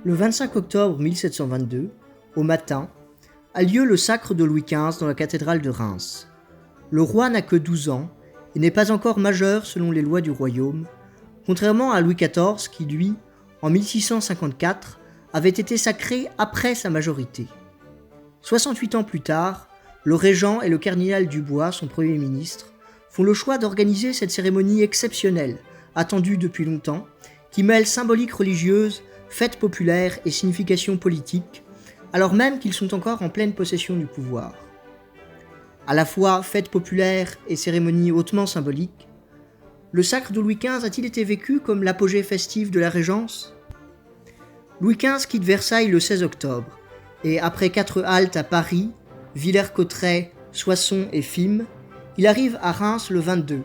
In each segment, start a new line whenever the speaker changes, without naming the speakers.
Le 25 octobre 1722, au matin, a lieu le sacre de Louis XV dans la cathédrale de Reims. Le roi n'a que 12 ans et n'est pas encore majeur selon les lois du royaume, contrairement à Louis XIV qui, lui, en 1654, avait été sacré après sa majorité. 68 ans plus tard, le régent et le cardinal Dubois, son premier ministre, font le choix d'organiser cette cérémonie exceptionnelle, attendue depuis longtemps, qui mêle symbolique religieuse, fête populaire et signification politique, alors même qu'ils sont encore en pleine possession du pouvoir. À la fois fête populaire et cérémonie hautement symbolique, le sacre de Louis XV a-t-il été vécu comme l'apogée festive de la Régence ? Louis XV quitte Versailles le 16 octobre, et après 4 haltes à Paris, Villers-Cotterêts, Soissons et Fismes, il arrive à Reims le 22,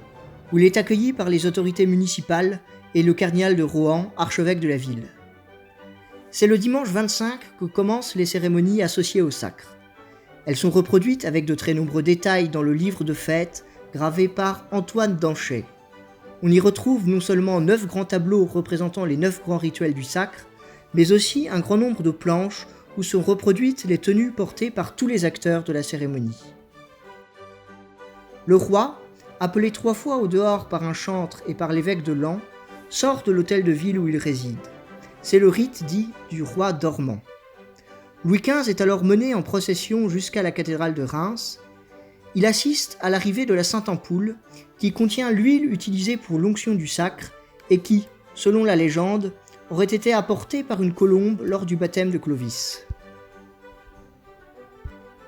où il est accueilli par les autorités municipales et le cardinal de Rohan, archevêque de la ville. C'est le dimanche 25 que commencent les cérémonies associées au sacre. Elles sont reproduites avec de très nombreux détails dans le livre de fêtes gravé par Antoine Danchet. On y retrouve non seulement 9 grands tableaux représentant les 9 grands rituels du sacre, mais aussi un grand nombre de planches où sont reproduites les tenues portées par tous les acteurs de la cérémonie. Le roi, appelé 3 fois au dehors par un chantre et par l'évêque de Laon, sort de l'hôtel de ville où il réside. C'est le rite dit du roi dormant. Louis XV est alors mené en procession jusqu'à la cathédrale de Reims. Il assiste à l'arrivée de la Sainte Ampoule, qui contient l'huile utilisée pour l'onction du sacre et qui, selon la légende, aurait été apportée par une colombe lors du baptême de Clovis.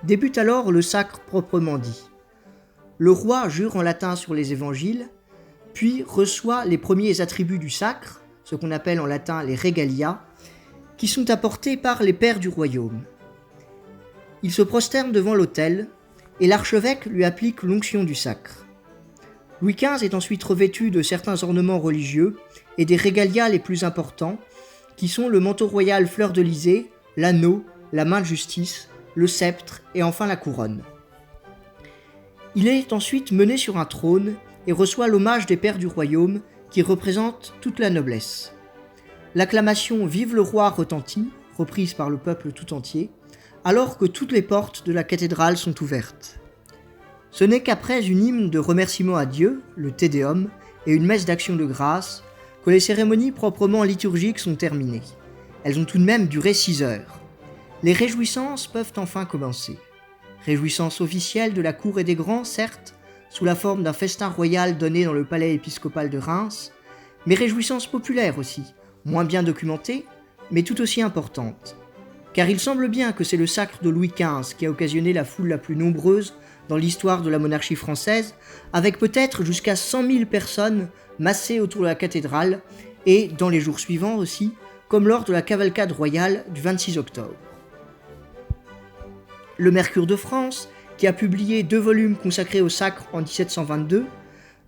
Débute alors le sacre proprement dit. Le roi jure en latin sur les évangiles, puis reçoit les premiers attributs du sacre, ce qu'on appelle en latin les regalia, qui sont apportés par les pairs du royaume. Il se prosterne devant l'autel, et l'archevêque lui applique l'onction du sacre. Louis XV est ensuite revêtu de certains ornements religieux et des regalia les plus importants, qui sont le manteau royal fleur-de-lysée, l'anneau, la main de justice, le sceptre et enfin la couronne. Il est ensuite mené sur un trône et reçoit l'hommage des pairs du royaume qui représentent toute la noblesse. L'acclamation « Vive le roi » retentit, reprise par le peuple tout entier, alors que toutes les portes de la cathédrale sont ouvertes. Ce n'est qu'après une hymne de remerciement à Dieu, le Te Deum, et une messe d'action de grâce, que les cérémonies proprement liturgiques sont terminées. Elles ont tout de même duré 6 heures. Les réjouissances peuvent enfin commencer. Réjouissances officielles de la cour et des grands, certes, sous la forme d'un festin royal donné dans le palais épiscopal de Reims, mais réjouissances populaires aussi, moins bien documentées, mais tout aussi importantes. Car il semble bien que c'est le sacre de Louis XV qui a occasionné la foule la plus nombreuse dans l'histoire de la monarchie française, avec peut-être jusqu'à 100 000 personnes massées autour de la cathédrale, et dans les jours suivants aussi, comme lors de la cavalcade royale du 26 octobre. Le Mercure de France, qui a publié 2 volumes consacrés au sacre en 1722,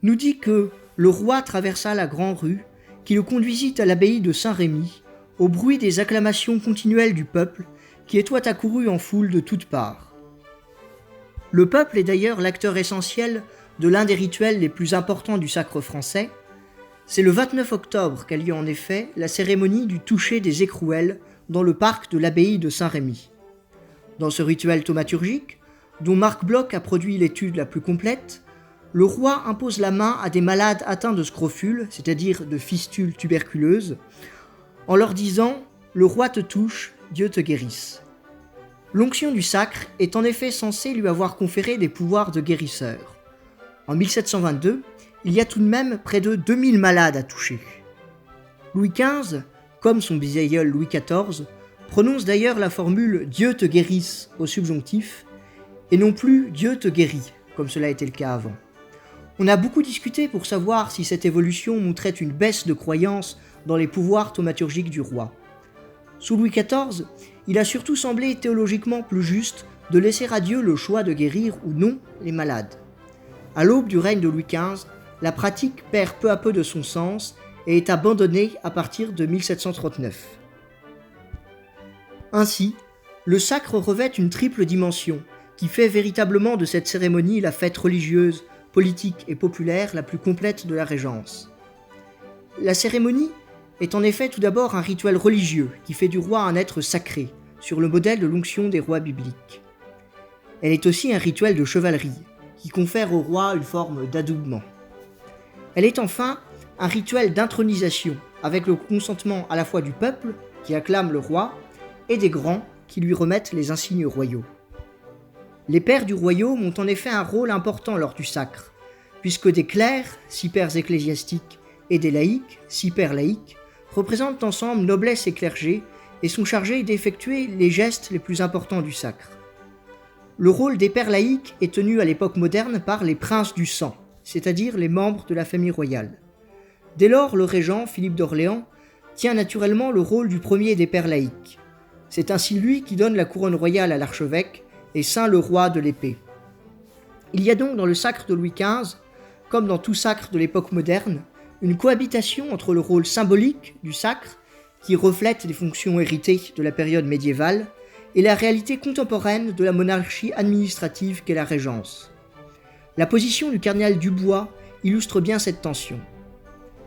nous dit que le roi traversa la grande rue, qui le conduisit à l'abbaye de Saint-Rémy, au bruit des acclamations continuelles du peuple, qui étoit accouru en foule de toutes parts. Le peuple est d'ailleurs l'acteur essentiel de l'un des rituels les plus importants du sacre français. C'est le 29 octobre qu'a lieu en effet la cérémonie du toucher des écrouelles dans le parc de l'abbaye de Saint-Rémy. Dans ce rituel thaumaturgique, dont Marc Bloch a produit l'étude la plus complète, le roi impose la main à des malades atteints de scrofules, c'est-à-dire de fistules tuberculeuses, en leur disant « Le roi te touche, Dieu te guérisse ». L'onction du sacre est en effet censée lui avoir conféré des pouvoirs de guérisseur. En 1722, il y a tout de même près de 2000 malades à toucher. Louis XV, comme son bisaïeul Louis XIV, prononce d'ailleurs la formule « Dieu te guérisse » au subjonctif, et non plus « Dieu te guérit », comme cela était le cas avant. On a beaucoup discuté pour savoir si cette évolution montrait une baisse de croyance dans les pouvoirs thaumaturgiques du roi. Sous Louis XIV, il a surtout semblé théologiquement plus juste de laisser à Dieu le choix de guérir ou non les malades. À l'aube du règne de Louis XV, la pratique perd peu à peu de son sens et est abandonnée à partir de 1739. Ainsi, le sacre revêt une triple dimension qui fait véritablement de cette cérémonie la fête religieuse, politique et populaire la plus complète de la Régence. La cérémonie est en effet tout d'abord un rituel religieux qui fait du roi un être sacré, sur le modèle de l'onction des rois bibliques. Elle est aussi un rituel de chevalerie, qui confère au roi une forme d'adoubement. Elle est enfin un rituel d'intronisation, avec le consentement à la fois du peuple, qui acclame le roi, et des grands, qui lui remettent les insignes royaux. Les pères du royaume ont en effet un rôle important lors du sacre, puisque des clercs, 6 pairs ecclésiastiques, et des laïcs, 6 pairs laïcs, représentent ensemble noblesse et clergé et sont chargés d'effectuer les gestes les plus importants du sacre. Le rôle des pairs laïcs est tenu à l'époque moderne par les princes du sang, c'est-à-dire les membres de la famille royale. Dès lors, le régent, Philippe d'Orléans, tient naturellement le rôle du premier des pairs laïcs. C'est ainsi lui qui donne la couronne royale à l'archevêque et ceint le roi de l'épée. Il y a donc dans le sacre de Louis XV, comme dans tout sacre de l'époque moderne, une cohabitation entre le rôle symbolique du sacre, qui reflète les fonctions héritées de la période médiévale, et la réalité contemporaine de la monarchie administrative qu'est la Régence. La position du cardinal Dubois illustre bien cette tension.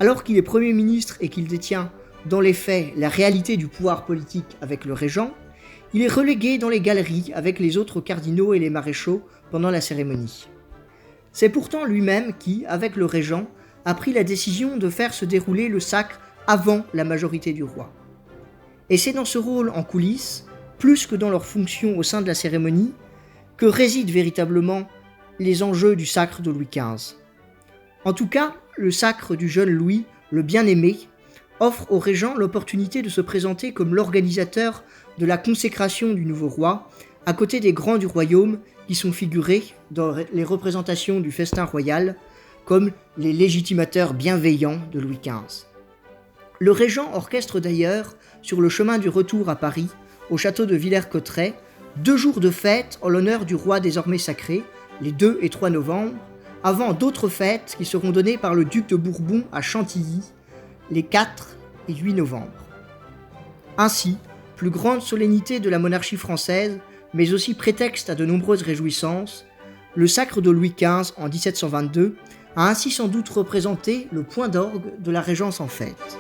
Alors qu'il est Premier ministre et qu'il détient, dans les faits, la réalité du pouvoir politique avec le régent, il est relégué dans les galeries avec les autres cardinaux et les maréchaux pendant la cérémonie. C'est pourtant lui-même qui, avec le régent, a pris la décision de faire se dérouler le sacre avant la majorité du roi. Et c'est dans ce rôle en coulisses, plus que dans leur fonction au sein de la cérémonie, que résident véritablement les enjeux du sacre de Louis XV. En tout cas, le sacre du jeune Louis, le bien-aimé, offre au régent l'opportunité de se présenter comme l'organisateur de la consécration du nouveau roi, à côté des grands du royaume qui sont figurés dans les représentations du festin royal, comme les légitimateurs bienveillants de Louis XV. Le régent orchestre d'ailleurs, sur le chemin du retour à Paris, au château de Villers-Cotterêts, 2 jours de fête en l'honneur du roi désormais sacré, les 2 et 3 novembre, avant d'autres fêtes qui seront données par le duc de Bourbon à Chantilly, les 4 et 8 novembre. Ainsi, plus grande solennité de la monarchie française, mais aussi prétexte à de nombreuses réjouissances, le sacre de Louis XV en 1722 a ainsi sans doute représenté le point d'orgue de la Régence en fête.